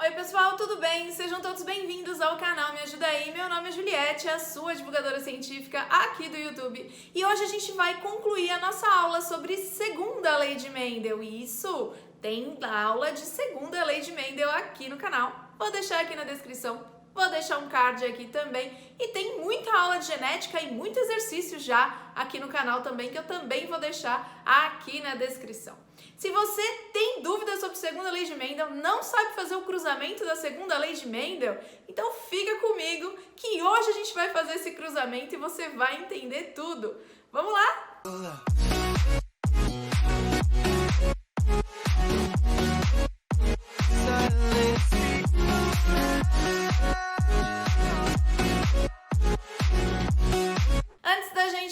Oi pessoal, tudo bem? Sejam todos bem-vindos ao canal Me Ajuda Aí. Meu nome é Juliette, a sua divulgadora científica aqui do YouTube. E hoje a gente vai concluir a nossa aula sobre segunda lei de Mendel. Isso, tem aula de segunda lei de Mendel aqui no canal. Vou deixar aqui na descrição, vou deixar um card aqui também. E tem muita aula de genética e muito exercício já aqui no canal também, que eu também vou deixar aqui na descrição. Se você tem dúvidas sobre segunda lei de Mendel, não sabe fazer o cruzamento da segunda lei de Mendel, então fica comigo que hoje a gente vai fazer esse cruzamento e você vai entender tudo. Vamos lá?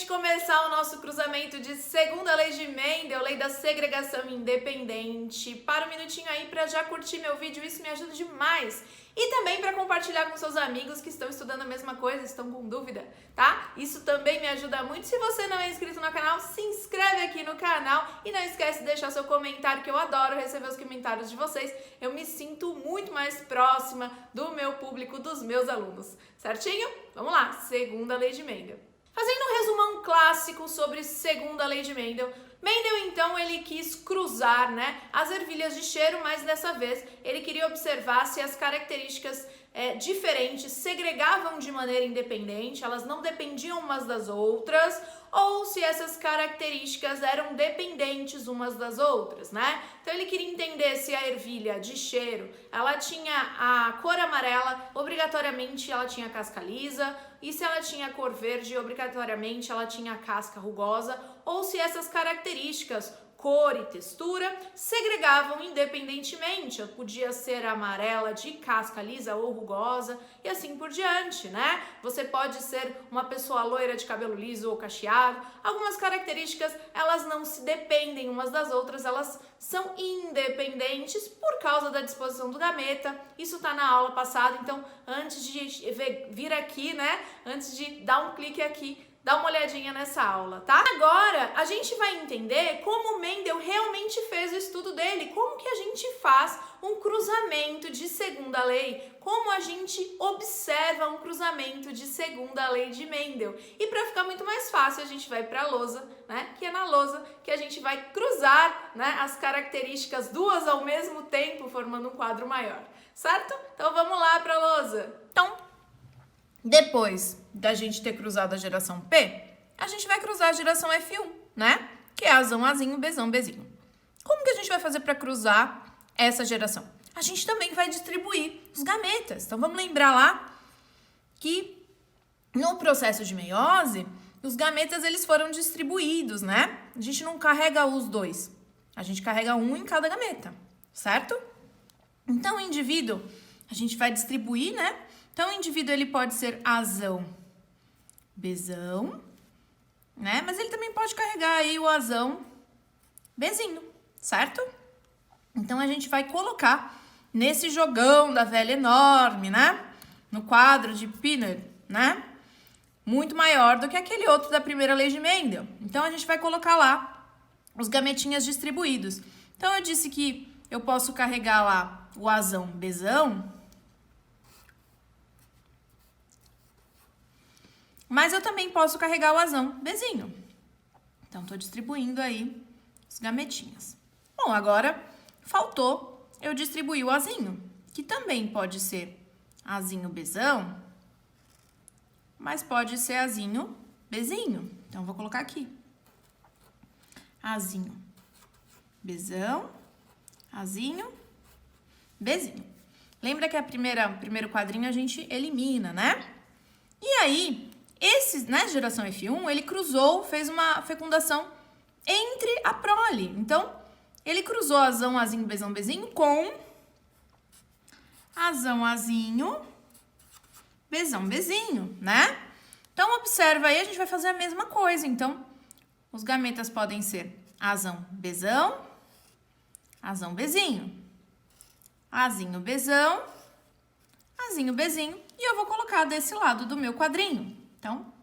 Começar o nosso cruzamento de segunda lei de Mendel, lei da segregação independente. Para um minutinho aí para já curtir meu vídeo, isso me ajuda demais. E também para compartilhar com seus amigos que estão estudando a mesma coisa, estão com dúvida, tá? Isso também me ajuda muito. Se você não é inscrito no canal, se inscreve aqui no canal e não esquece de deixar seu comentário, que eu adoro receber os comentários de vocês. Eu me sinto muito mais próxima do meu público, dos meus alunos. Certinho? Vamos lá, segunda lei de Mendel. Fazendo um resumão clássico sobre segunda lei de Mendel, Mendel então ele quis cruzar, as ervilhas de cheiro, mas dessa vez ele queria observar se as características diferentes segregavam de maneira independente, elas não dependiam umas das outras, ou se essas características eram dependentes umas das outras, Então ele queria entender se a ervilha de cheiro, ela tinha a cor amarela, obrigatoriamente ela tinha casca lisa, e se ela tinha cor verde, obrigatoriamente ela tinha a casca rugosa, ou se essas características, cor e textura, segregavam independentemente. Podia ser amarela de casca lisa ou rugosa e assim por diante, Você pode ser uma pessoa loira de cabelo liso ou cacheado. Algumas características, elas não se dependem umas das outras, elas são independentes por causa da disposição do gameta. Isso tá na aula passada, então antes de vir aqui, antes de dar um clique aqui, dá uma olhadinha nessa aula, tá? Agora, a gente vai entender como Mendel realmente fez o estudo dele, como que a gente faz um cruzamento de segunda lei, como a gente observa um cruzamento de segunda lei de Mendel. E para ficar muito mais fácil, a gente vai para a lousa, que é na lousa que a gente vai cruzar, as características duas ao mesmo tempo, formando um quadro maior, certo? Então vamos lá para a lousa. Então, depois da gente ter cruzado a geração P, a gente vai cruzar a geração F1, Que é Azão, Azinho, Bzão, Bzinho. Como que a gente vai fazer para cruzar essa geração? A gente também vai distribuir os gametas. Então, vamos lembrar lá que no processo de meiose, os gametas eles foram distribuídos, A gente não carrega os dois. A gente carrega um em cada gameta, certo? Então, o indivíduo, a gente vai distribuir, Então, o indivíduo ele pode ser Azão, Bzão, Mas ele também pode carregar aí o Azão, Bzinho, certo? Então, a gente vai colocar nesse jogão da velha enorme, No quadro de Pinner, Muito maior do que aquele outro da primeira lei de Mendel. Então, a gente vai colocar lá os gametinhas distribuídos. Então, eu disse que eu posso carregar lá o Azão, Bzão, mas eu também posso carregar o Azão, Bzinho. Então, tô distribuindo aí os gametinhas. Bom, agora faltou eu distribuir o Azinho, que também pode ser Azinho, Bzão, mas pode ser Azinho, Bzinho. Então, vou colocar aqui. Azinho, Bzão, Azinho, Bzinho. Lembra que primeiro quadrinho a gente elimina, E aí, geração F1, ele cruzou, fez uma fecundação entre a prole. Então, ele cruzou Azão, Azinho, Bzão, Bzinho com Azão, Azinho, Bzão, Bzinho, Então, observa aí, a gente vai fazer a mesma coisa. Então, os gametas podem ser Azão, Bzão, Azão, Bzinho, Azinho, Bzão, Azinho, Bzinho. E eu vou colocar desse lado do meu quadrinho. Então,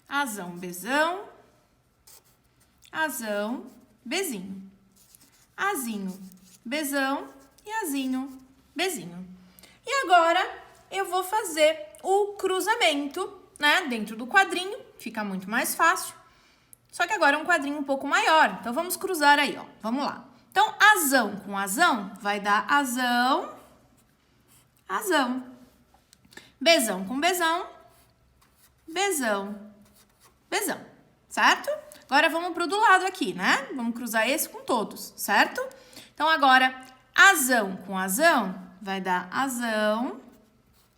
Azão, Bzão, Azão, Bzinho, Azinho, Bzão e Azinho, Bzinho. E agora eu vou fazer o cruzamento, né, dentro do quadrinho, fica muito mais fácil. Só que agora é um quadrinho um pouco maior, então vamos cruzar aí, ó. Vamos lá. Então, azão com azão vai dar azão, azão. Bezão com bezão, bezão, bezão, certo? Agora vamos pro do lado aqui, né? Vamos cruzar esse com todos, certo? Então, agora, azão com azão vai dar azão,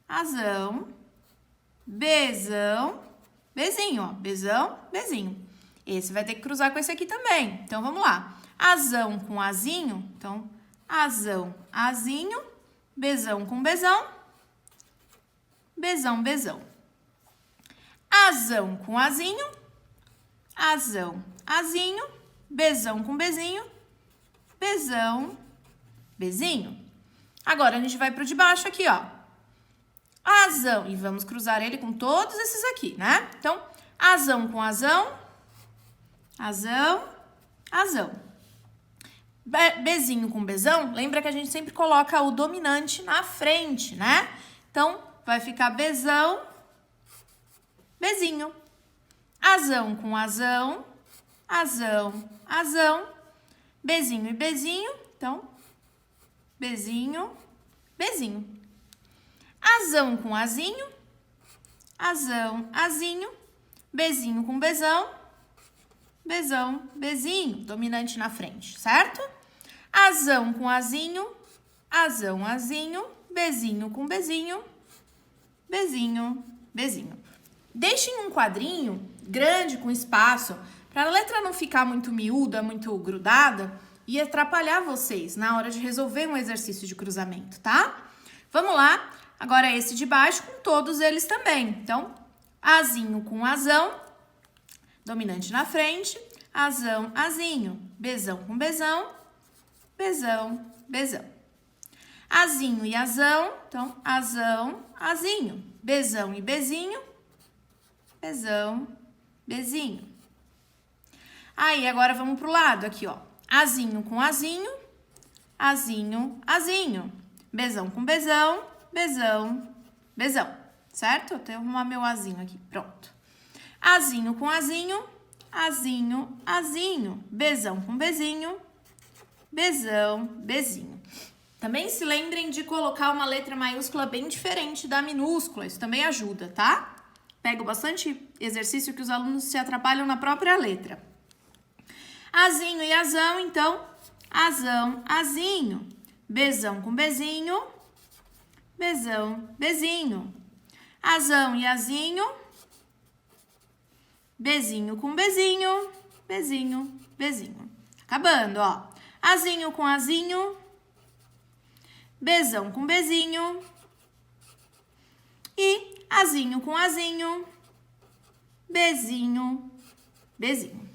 azão, bezão, bezinho, ó. Bezão, bezinho. Esse vai ter que cruzar com esse aqui também. Então, vamos lá. Azão com azinho, então, azão, azinho, bezão com bezão, bezão, bezão. Azão com azinho, azão, azinho, bezão com bezinho, bezão, bezinho. Agora, a gente vai pro de baixo aqui, ó. Azão, e vamos cruzar ele com todos esses aqui, né? Então, azão com azão, azão, azão. Bezinho com bezão, lembra que a gente sempre coloca o dominante na frente, né? Então, vai ficar bezão, bezinho. Azão com azão, azão, azão. Bezinho e bezinho, então, bezinho, bezinho. Azão com azinho, azão, azinho. Bezinho com bezão, bezão, bezinho. Dominante na frente, certo? Azão com azinho, azão, azinho, bezinho com bezinho, bezinho, bezinho. Deixem um quadrinho grande com espaço para a letra não ficar muito miúda, muito grudada e atrapalhar vocês na hora de resolver um exercício de cruzamento, tá? Vamos lá, agora esse de baixo com todos eles também. Então, azinho com azão, dominante na frente, azão, azinho, bezão com bezão, bezão, bezão. Azinho e azão, então, azão, azinho, bezão e bezinho, bezão, bezinho. Aí, agora vamos pro lado aqui, ó. Azinho com azinho, azinho, azinho, bezão com bezão, bezão, bezão, certo? Eu tenho que arrumar meu azinho aqui, pronto. Azinho com azinho, azinho, azinho, bezão com bezinho, bezão, bezinho. Também se lembrem de colocar uma letra maiúscula bem diferente da minúscula, isso também ajuda, tá? Pego bastante exercício que os alunos se atrapalham na própria letra. Azinho e azão, então, azão, azinho, bezão com bezinho, bezão, bezinho. Azão e azinho, bezinho com bezinho, bezinho, bezinho. Acabando, ó. Azinho com azinho, bezão com bezinho e azinho com azinho, bezinho, bezinho.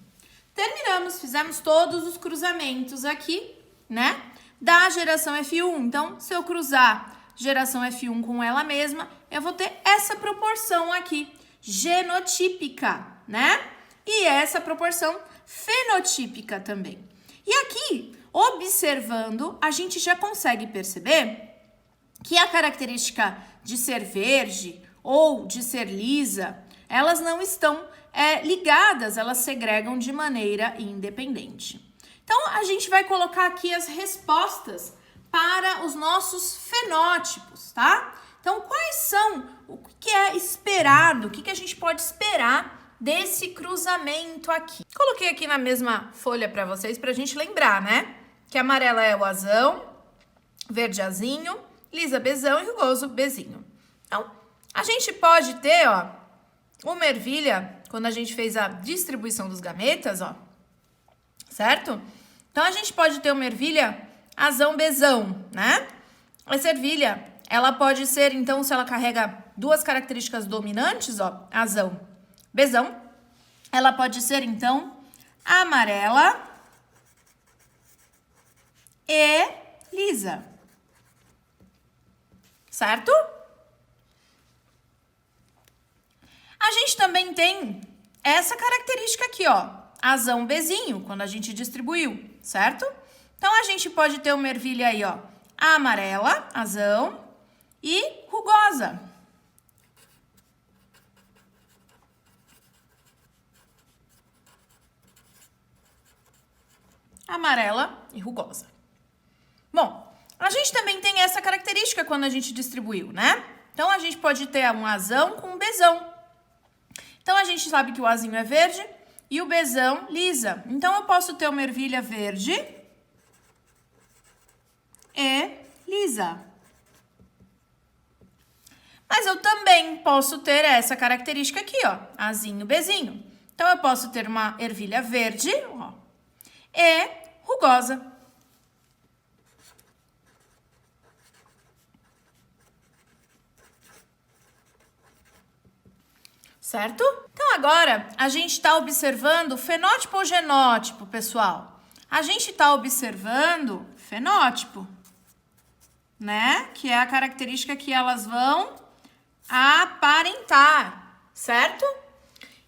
Terminamos, fizemos todos os cruzamentos aqui, né? Da geração F1. Então, se eu cruzar geração F1 com ela mesma, eu vou ter essa proporção aqui, genotípica, né? E essa proporção fenotípica também. E aqui, observando, a gente já consegue perceber que a característica de ser verde ou de ser lisa, elas não estão ligadas, elas segregam de maneira independente. Então, a gente vai colocar aqui as respostas para os nossos fenótipos, tá? Então, quais são, o que é esperado, o que a gente pode esperar desse cruzamento aqui? Coloquei aqui na mesma folha para vocês, para a gente lembrar, né? Que amarela é o azão, verde azinho, lisa bezão e rugoso bezinho. Então, a gente pode ter, ó, uma ervilha, quando a gente fez a distribuição dos gametas, ó, certo? Então, a gente pode ter uma ervilha azão bezão, né? Essa ervilha, ela pode ser, então, se ela carrega duas características dominantes, ó, azão, bezão, ela pode ser, então, amarela e lisa, certo? A gente também tem essa característica aqui, ó, azão bezinho, quando a gente distribuiu, certo? Então, a gente pode ter uma ervilha aí, ó, amarela, azão, e rugosa. Amarela e rugosa. Bom, a gente também tem essa característica quando a gente distribuiu, né? Então, a gente pode ter um azão com um bezão. Então, a gente sabe que o azinho é verde e o bezão lisa. Então, eu posso ter uma ervilha verde e lisa. Mas eu também posso ter essa característica aqui, ó, azinho, bezinho. Então, eu posso ter uma ervilha verde, ó, e rugosa. Certo? Então, agora, a gente está observando fenótipo ou genótipo, pessoal? A gente está observando fenótipo, né? Que é a característica que elas vão aparentar, certo?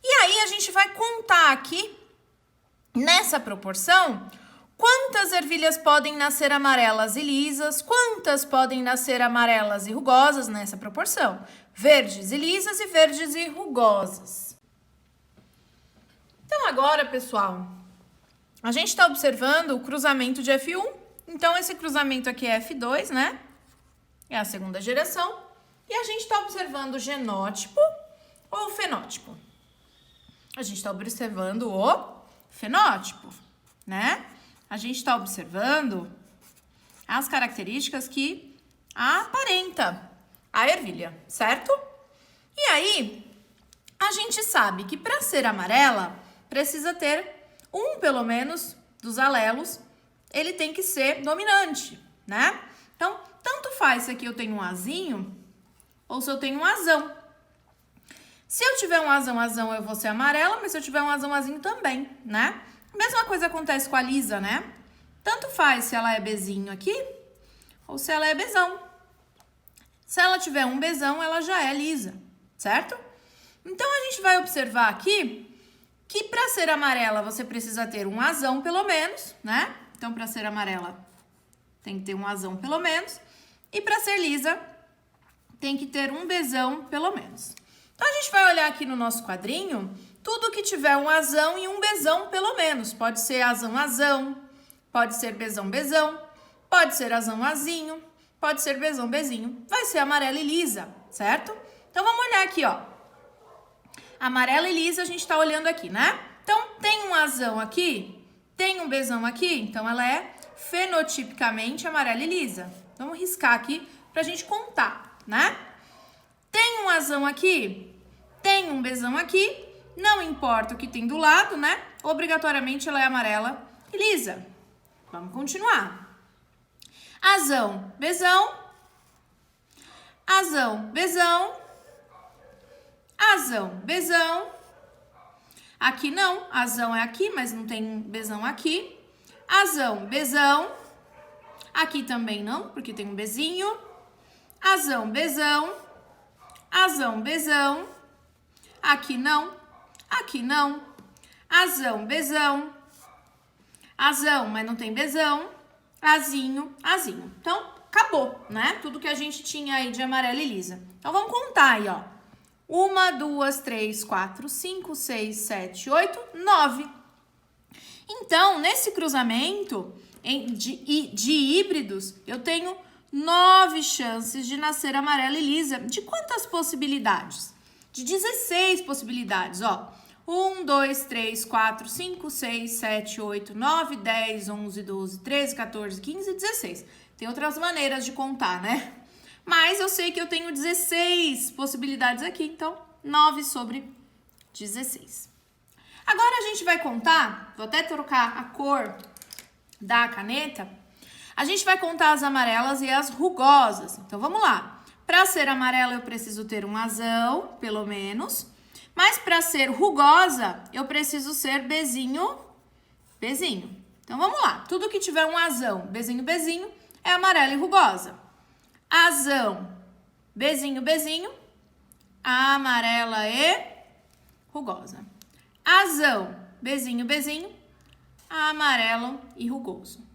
E aí, a gente vai contar aqui, nessa proporção, quantas ervilhas podem nascer amarelas e lisas, quantas podem nascer amarelas e rugosas nessa proporção. Verdes e lisas e verdes e rugosas. Então, agora, pessoal, a gente está observando o cruzamento de F1. Então, esse cruzamento aqui é F2, né? É a segunda geração. E a gente está observando o genótipo ou o fenótipo? A gente está observando o fenótipo, né? A gente está observando as características que aparenta a ervilha, certo? E aí, a gente sabe que para ser amarela, precisa ter pelo menos, dos alelos, ele tem que ser dominante, né? Então, tanto faz se aqui eu tenho um azinho ou se eu tenho um azão. Se eu tiver um azão, eu vou ser amarela, mas se eu tiver um azinho também, né? Mesma coisa acontece com a lisa, né? Tanto faz se ela é bezinho aqui ou se ela é bezão. Se ela tiver um bezão, ela já é lisa, certo? Então, a gente vai observar aqui que para ser amarela, você precisa ter um azão pelo menos, né? Então, para ser amarela, tem que ter um azão pelo menos. E para ser lisa, tem que ter um bezão pelo menos. Então, a gente vai olhar aqui no nosso quadrinho, tudo que tiver um azão e um bezão pelo menos. Pode ser azão, pode ser bezão, pode ser azinho, pode ser bezão, bezinho. Vai ser amarela e lisa, certo? Então, vamos olhar aqui, ó. Amarela e lisa, a gente tá olhando aqui, né? Então, tem um azão aqui, tem um bezão aqui, então ela é fenotipicamente amarela e lisa. Vamos riscar aqui pra gente contar, né? Tem um azão aqui, tem um bezão aqui, não importa o que tem do lado, né? Obrigatoriamente ela é amarela e lisa. Vamos continuar. Azão, bezão. Azão, bezão. Azão, bezão. Aqui não, azão é aqui, mas não tem bezão aqui. Azão, bezão. Aqui também não, porque tem um bezinho. Azão, bezão. Azão, bezão. Aqui não, aqui não. Azão, bezão. Azão, mas não tem bezão. Azinho, azinho. Então, acabou, né? Tudo que a gente tinha aí de amarela e lisa. Então, vamos contar aí, ó. 1, 2, 3, 4, 5, 6, 7, 8, 9. Então, nesse cruzamento de híbridos, eu tenho 9 chances de nascer amarela e lisa. De quantas possibilidades? De 16 possibilidades, ó. 1, 2, 3, 4, 5, 6, 7, 8, 9, 10, 11, 12, 13, 14, 15 e 16. Tem outras maneiras de contar, né? Mas eu sei que eu tenho 16 possibilidades aqui, então 9 sobre 16. Agora a gente vai contar, vou até trocar a cor da caneta. A gente vai contar as amarelas e as rugosas. Então vamos lá. Para ser amarela eu preciso ter um azão, pelo menos. Mas para ser rugosa eu preciso ser bezinho, bezinho. Então vamos lá. Tudo que tiver um azão, bezinho, bezinho, é amarela e rugosa. Azão, bezinho, bezinho, amarela e rugosa. Azão, bezinho, bezinho, amarelo e rugoso.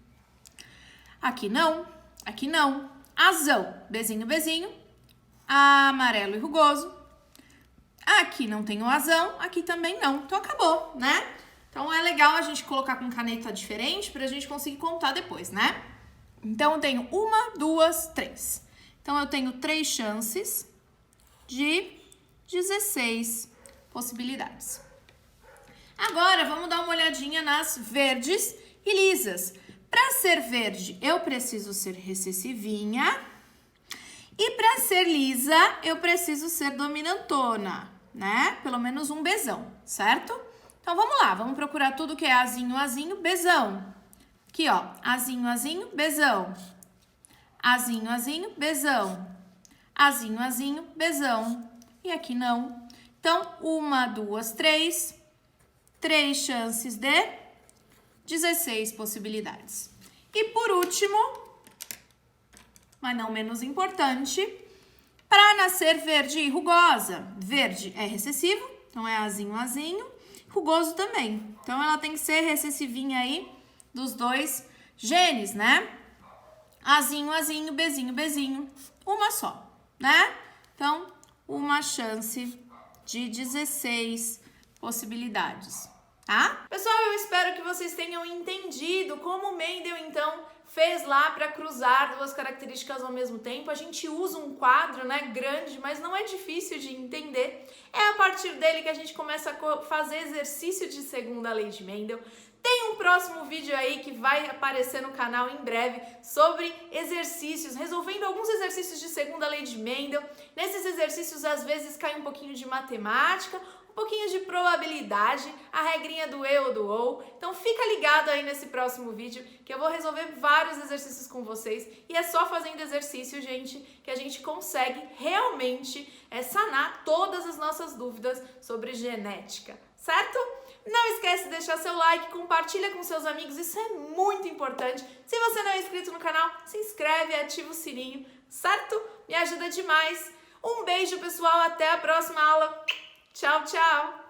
Aqui não, Aqui não. Azão, Bzinho, Bzinho. Amarelo e rugoso. Aqui não tem o azão, aqui também não. Então, acabou, né? Então, é legal a gente colocar com caneta diferente pra gente conseguir contar depois, né? Então, eu tenho 1, 2, 3. Então, eu tenho 3 chances de 16 possibilidades. Agora, vamos dar uma olhadinha nas verdes e lisas. Para ser verde, eu preciso ser recessivinha. E para ser lisa, eu preciso ser dominantona, né? Pelo menos um Bzão, certo? Então, vamos lá. Vamos procurar tudo que é azinho, azinho, Bzão. Aqui, ó. Azinho, azinho, Bzão. Azinho, azinho, Bzão. Azinho, azinho, Bzão. E aqui não. Então, 1, 2, 3. 3 chances de 16 possibilidades. E por último, mas não menos importante, para nascer verde e rugosa. Verde é recessivo, então é azinho, azinho. Rugoso também. Então, ela tem que ser recessivinha aí dos 2 genes, né? Azinho, azinho, Bzinho, Bzinho. Uma só, né? Então, uma chance de 16 possibilidades, tá? Pessoal, eu espero que vocês tenham entendido como o Mendel, então, fez lá para cruzar 2 características ao mesmo tempo. A gente usa um quadro, né, grande, mas não é difícil de entender. É a partir dele que a gente começa a fazer exercício de segunda lei de Mendel. Tem um próximo vídeo aí que vai aparecer no canal em breve sobre exercícios, resolvendo alguns exercícios de segunda lei de Mendel. Nesses exercícios, às vezes, cai um pouquinho de matemática, um pouquinho de probabilidade, a regrinha do e ou do ou. Então fica ligado aí nesse próximo vídeo que eu vou resolver vários exercícios com vocês. E é só fazendo exercício, gente, que a gente consegue realmente sanar todas as nossas dúvidas sobre genética, certo? Não esquece de deixar seu like, compartilha com seus amigos, isso é muito importante. Se você não é inscrito no canal, se inscreve e ativa o sininho, certo? Me ajuda demais. Um beijo, pessoal, até a próxima aula. Tchau, tchau!